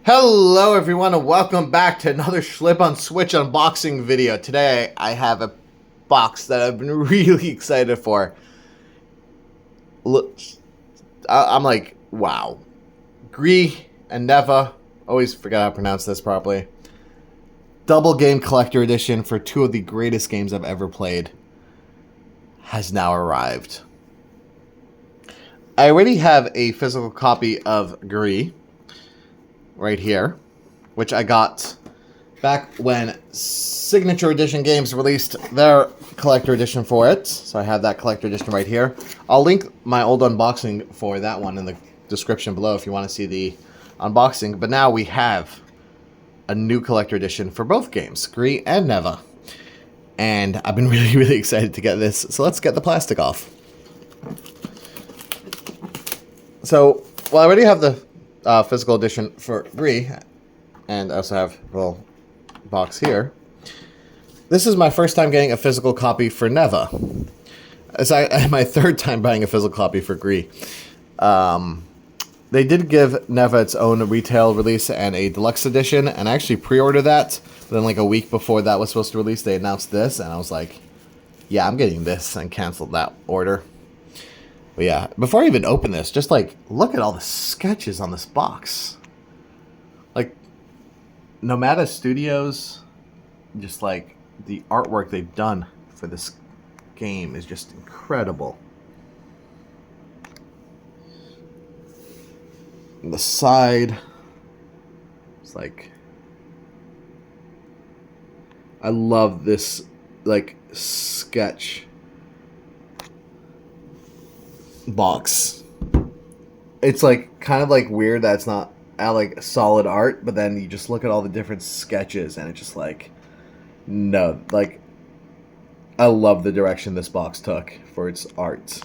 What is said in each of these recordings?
Hello everyone and welcome back to another Schlip on Switch unboxing video. Today I have a box that I've been really excited for. Look, I'm like, wow. Gris and Neva, always forget how to pronounce this properly. Double game collector edition for two of the greatest games I've ever played has now arrived. I already have a physical copy of Gris right here, which I got back when Signature Edition Games released their collector edition for it. So I have that collector edition right here. I'll link my old unboxing for that one in the description below if you want to see the unboxing. But now we have a new collector edition for both games, Gris and Neva. And I've been really excited to get this. So let's get the plastic off. So, well, I already have the physical edition for Gris, and I also have a little box here. This is my first time getting a physical copy for Neva. It's my third time buying a physical copy for Gris. They did give Neva its own retail release and a deluxe edition, and I actually pre-ordered that. Then like a week before that was supposed to release, they announced this, and I was like, yeah, I'm getting this, and canceled that order. But yeah, before I even open this, just like, look at all the sketches on this box. Like, Nomada Studios, just like, the artwork they've done for this game is just incredible. On the side, it's like, I love this, like, sketch box. It's like kind of like weird that it's not like solid art, but then you just look at all the different sketches and it's just like, no, like, I love the direction this box took for its art.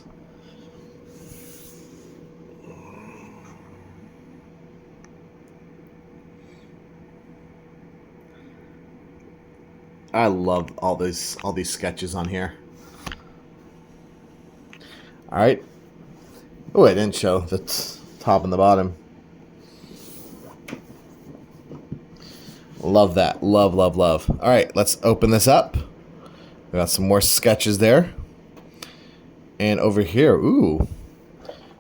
I love all these sketches on here. All right. Oh, I didn't show the top and the bottom. Love that. Love. All right, let's open this up. We got some more sketches there. And over here, ooh.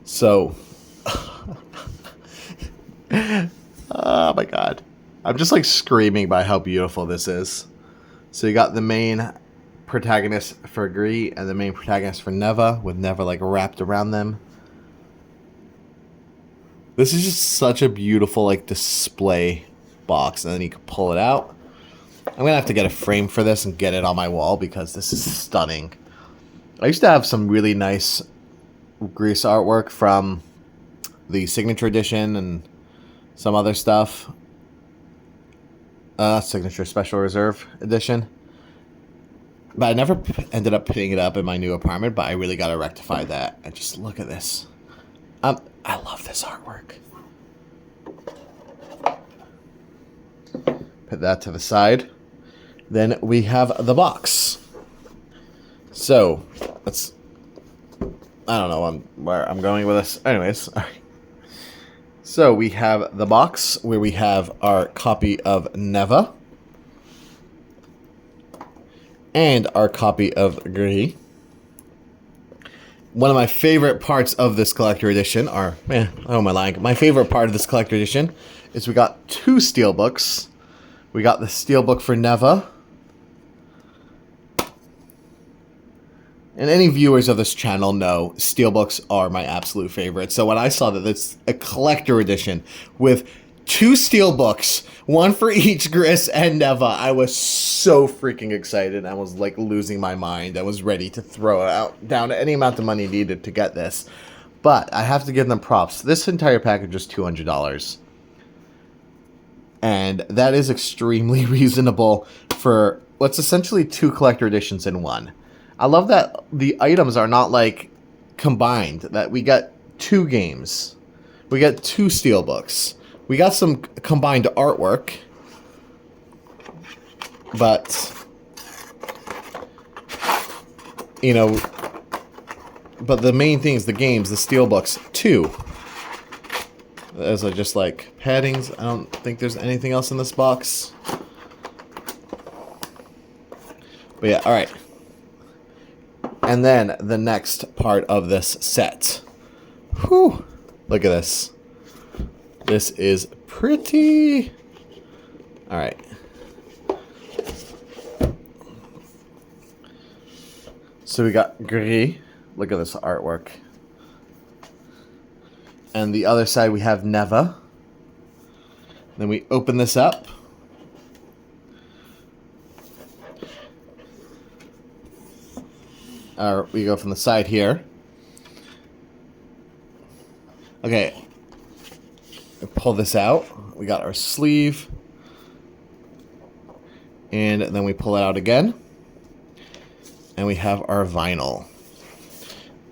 So, oh my God. I'm just like screaming by how beautiful this is. So you got the main protagonist for Gris and the main protagonist for Neva, with Neva like wrapped around them. This is just such a beautiful like display box, and then you can pull it out. I'm gonna have to get a frame for this and get it on my wall because this is stunning. I used to have some really nice Gris artwork from the Signature Edition and some other stuff. Signature Special Reserve Edition. But I never ended up putting it up in my new apartment, but I really got to rectify that. And just look at this. I love this artwork. Put that to the side. Then we have the box. So, let's... I don't know where I'm going with this. Anyways, all right. So, we have the box where we have our copy of Neva. And our copy of Gris. One of my favorite parts of this collector edition are, oh my lying. My favorite part of this collector edition is we got two Steelbooks. We got the Steelbook for Neva. And any viewers of this channel know Steelbooks are my absolute favorite. So when I saw that it's a collector edition with two Steelbooks, one for each Gris and Neva, I was so freaking excited. I was like losing my mind. I was ready to throw it out down any amount of money needed to get this. But I have to give them props. This entire package is $200. And that is extremely reasonable for what's essentially two collector editions in one. I love that the items are not like combined, that we got two games. We got two Steelbooks. We got some combined artwork, but, you know, but the main thing is the games, the Steelbooks, too. Those are just like paddings. I don't think there's anything else in this box. But yeah, alright. And then the next part of this set. Whew. Look at this. This is pretty. Alright. So we got Gris. Look at this artwork. And the other side we have Neva. Then we open this up. We go from the side here. Okay. Pull this out. We got our sleeve. And then we pull it out again. And we have our vinyl.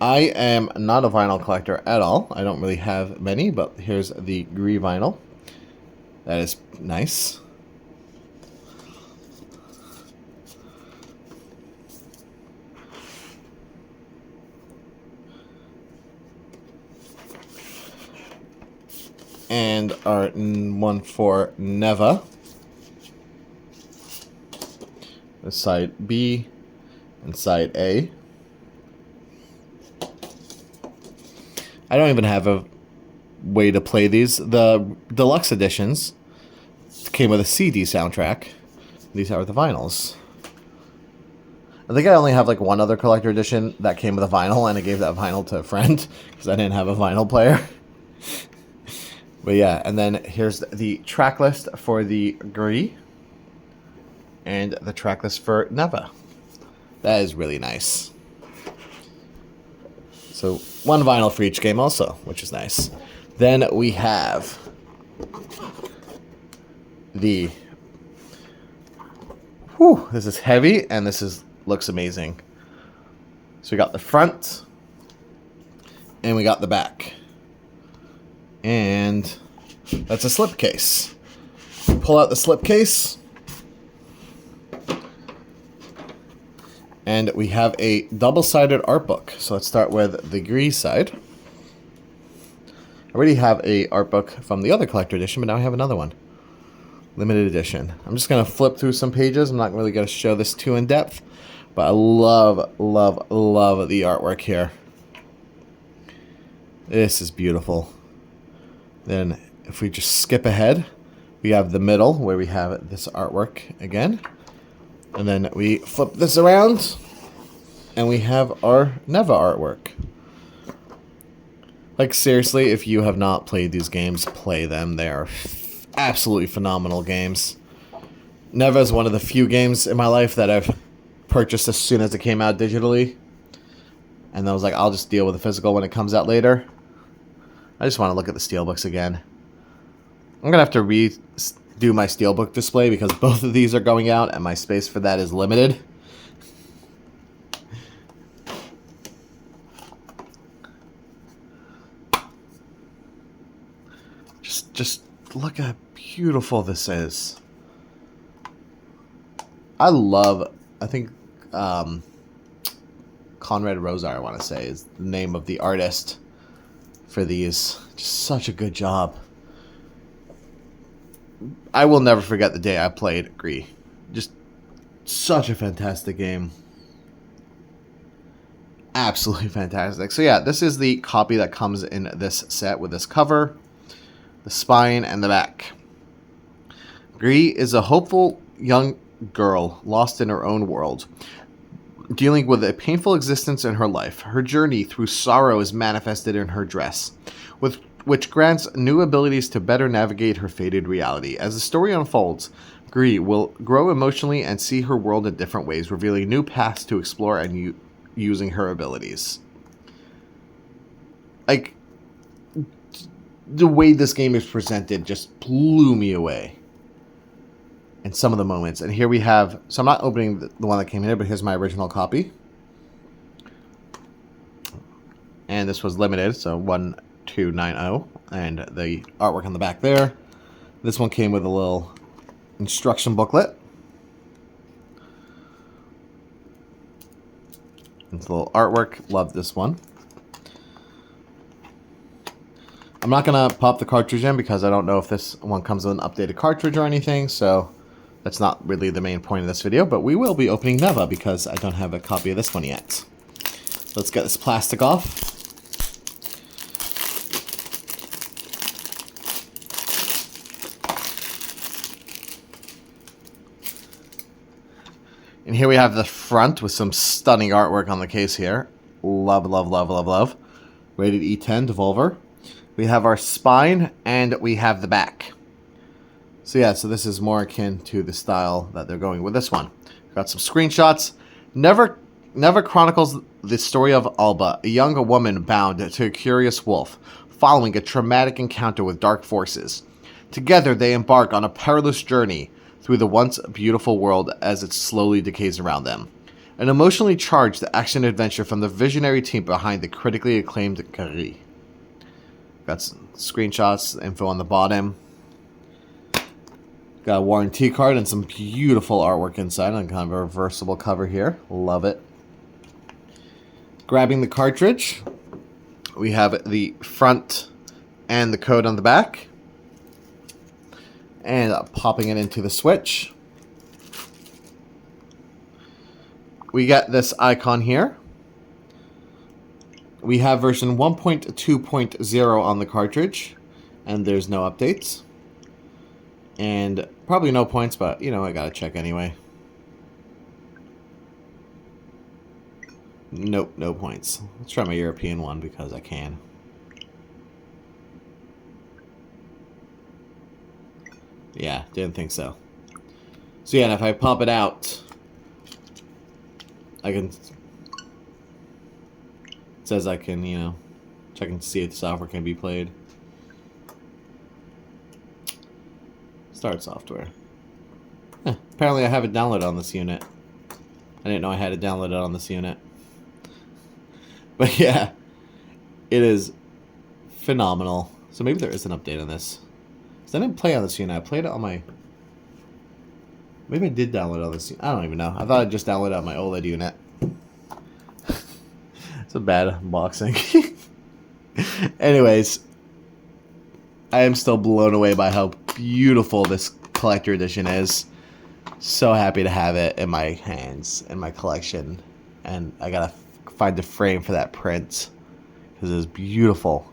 I am not a vinyl collector at all. I don't really have many, but here's the Gris vinyl. That is nice. And our one for Neva. The side B and side A. I don't even have a way to play these. The deluxe editions came with a CD soundtrack. These are the vinyls. I think I only have like one other collector edition that came with a vinyl, and I gave that vinyl to a friend because I didn't have a vinyl player. But yeah, and then here's the track list for the Gris and the track list for Neva. That is really nice. So one vinyl for each game also, which is nice. Then we have the... Whew, this is heavy, and this looks amazing. So we got the front, and we got the back. And that's a slipcase. Pull out the slipcase. And we have a double-sided art book. So let's start with the Gris side. I already have a art book from the other collector edition, but now I have another one. Limited edition. I'm just going to flip through some pages. I'm not really going to show this too in depth, but I love, love, love the artwork here. This is beautiful. Then if we just skip ahead, we have the middle where we have this artwork again. And then we flip this around, and we have our Neva artwork. Like, seriously, if you have not played these games, play them. They are absolutely phenomenal games. Neva is one of the few games in my life that I've purchased as soon as it came out digitally. And I was like, I'll just deal with the physical when it comes out later. I just want to look at the Steelbooks again. I'm going to have to redo my Steelbook display because both of these are going out and my space for that is limited. Just look at how beautiful this is. I think Conrad Rosar, I want to say, is the name of the artist for these. Just such a good job. I will never forget the day I played Gris. Just such a fantastic game. Absolutely fantastic. So yeah, this is the copy that comes in this set with this cover, the spine, and the back. Gris is a hopeful young girl lost in her own world, dealing with a painful existence in her life. Her journey through sorrow is manifested in her dress, which grants new abilities to better navigate her fated reality. As the story unfolds, Gris will grow emotionally and see her world in different ways, revealing new paths to explore and using her abilities. Like, the way this game is presented just blew me away in some of the moments. And here we have, so I'm not opening the one that came in here, but here's my original copy. And this was limited, so 1290, and the artwork on the back there. This one came with a little instruction booklet. It's a little artwork. Love this one. I'm not going to pop the cartridge in because I don't know if this one comes with an updated cartridge or anything, so that's not really the main point of this video, but we will be opening Neva because I don't have a copy of this one yet. So let's get this plastic off. And here we have the front with some stunning artwork on the case here. Love, love, love, love, love. Rated E10 Devolver. We have our spine and we have the back. So yeah, so this is more akin to the style that they're going with this one. Got some screenshots. Neva chronicles the story of Alba, a young woman bound to a curious wolf, following a traumatic encounter with dark forces. Together they embark on a perilous journey through the once beautiful world as it slowly decays around them. An emotionally charged action-adventure from the visionary team behind the critically acclaimed Gris. Got some screenshots, info on the bottom. Got a warranty card and some beautiful artwork inside on kind of a reversible cover here. Love it. Grabbing the cartridge, we have the front and the code on the back. And popping it into the Switch. We get this icon here. We have version 1.2.0 on the cartridge, and there's no updates. And probably no points, but, you know, I gotta check anyway. Nope, no points. Let's try my European one because I can. Yeah, didn't think so. So yeah, and if I pop it out, I can... It says I can, you know, check and see if the software can be played. Start software. Apparently I have it downloaded on this unit. I didn't know I had it downloaded on this unit. But yeah, it is phenomenal. So maybe there is an update on this. Because I didn't play on this unit. I played it on my... Maybe I did download it on this unit. I don't even know. I thought I just downloaded it on my OLED unit. It's a bad unboxing. Anyways, I am still blown away by how beautiful this collector edition is. So happy to have it in my hands, in my collection. And I gotta find the frame for that print, because it is beautiful.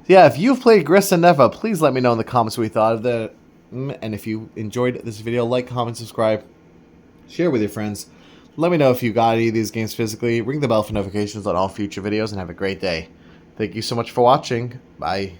Yeah, if you've played Gris and Neva, please let me know in the comments what you thought of it. And if you enjoyed this video, like, comment, subscribe, share with your friends. Let me know if you got any of these games physically. Ring the bell for notifications on all future videos, and have a great day. Thank you so much for watching. Bye.